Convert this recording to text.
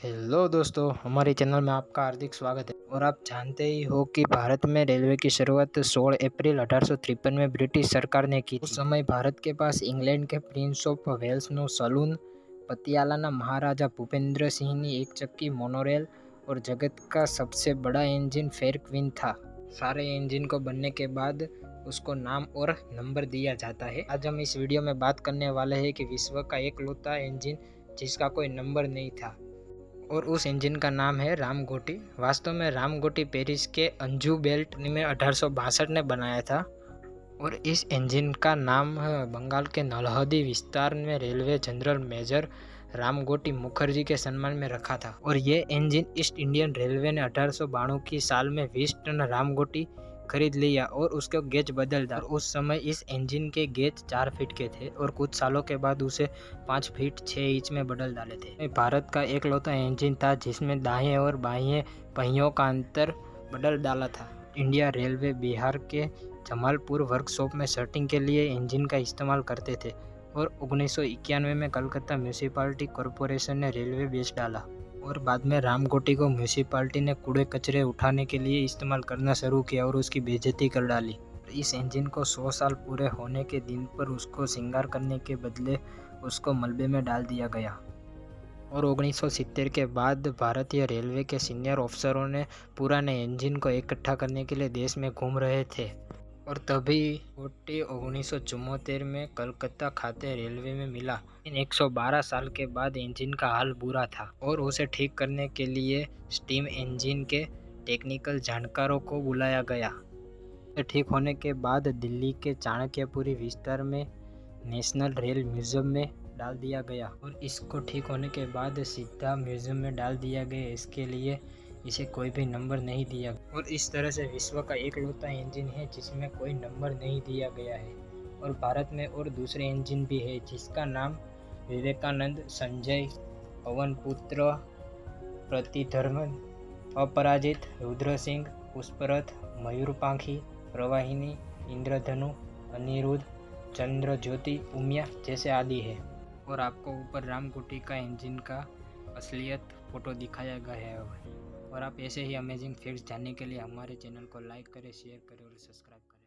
Hello दोस्तों, हमारे channel में आपका हार्दिक स्वागत है। और आप जानते ही हो कि भारत में रेलवे की शुरुआत 16 अप्रैल 1853 में ब्रिटिश सरकार ने की थी। उस समय भारत के पास इंग्लैंड के प्रिंस ऑफ वेल्सનું सलून, पटियालाના महाराजा भूपेंद्र सिंहની एक चक्की मोनोरेल और जगत का सबसे बड़ा इंजन फेयर क्वीन था। सारे इंजन को बनने के बाद उसको नाम और नंबर दिया जाता है। आज हम इस वीडियो में बात करने वाले हैं कि विश्व का एकलौता इंजन जिसका कोई नंबर नहीं था, और उस इंजन का नाम है रामगोटी। वास्तव में रामगोटी पेरिस के अंजू बेल्ट में 1862 ने बनाया था, और इस इंजन का नाम बंगाल के नलहदी विस्तार में रेलवे जनरल मेजर रामगोटी मुखर्जी के सम्मान में रखा था। और ये इंजन ईस्ट इंडियन रेलवे ने 1892 की साल में 20 टन रामगोटी खरीद लिया और उसके गेज बदल डाला। उस समय इस इंजन के गेज 4 फीट के थे और कुछ सालों के बाद उसे 5 फीट 6 इंच में बदल डाले थे। भारत का एकलौता इंजन था जिसमें दाएं और बाएं पहियों का अंतर बदल डाला था। इंडिया रेलवे बिहार के जमालपुर वर्कशॉप में सर्टिंग के लिए इंजन का इस्तेमाल करते थे, और 1991 में कलकत्ता म्यूनिसिपैलिटी कॉरपोरेशन ने रेलवे बेच डाला, और बाद में रामगोटी को म्यूनिसिपैलिटी ने कूड़े कचरे उठाने के लिए इस्तेमाल करना शुरू किया और उसकी बेइज्जती कर डाली। इस इंजन को 100 साल पूरे होने के दिन पर उसको श्रृंगार करने के बदले उसको मलबे में डाल दिया गया। और 1970 के बाद भारतीय रेलवे के सीनियर अफसरों ने पुराने इंजन को इकट्ठा करने के लिए देश में घूम रहे थे, और तभी 1974 में कलकत्ता खाते रेलवे में मिला। इन 112 साल के बाद इंजन का हाल बुरा था, और उसे ठीक करने के लिए स्टीम इंजन के टेक्निकल जानकारों को बुलाया गया। ठीक होने के बाद दिल्ली के चाणक्यपुरी विस्तार में नेशनल रेल म्यूजियम में डाल दिया गया, और इसको ठीक होने के बाद सीधा म्यूजियम में डाल दिया गया। इसके लिए इसे कोई भी नंबर नहीं दिया, और इस तरह से विश्व का एकलौता इंजन है जिसमें कोई नंबर नहीं दिया गया है। और भारत में और दूसरे इंजन भी है जिसका नाम विवेकानंद, संजय, पवनपुत्र, प्रतिधर्म, अपराजित, रुद्र सिंह, पुष्परथ, मयूरपांखी, प्रवाहिनी, इंद्रधनु, अनिरुद्ध, चंद्र ज्योति, उमिया जैसे आदि है। और आपको ऊपर रामगोटी का इंजन का असलियत फोटो दिखाया गया है। और आप ऐसे ही अमेजिंग फैक्ट्स जानने के लिए हमारे चैनल को लाइक करें, शेयर करें और सब्सक्राइब करें।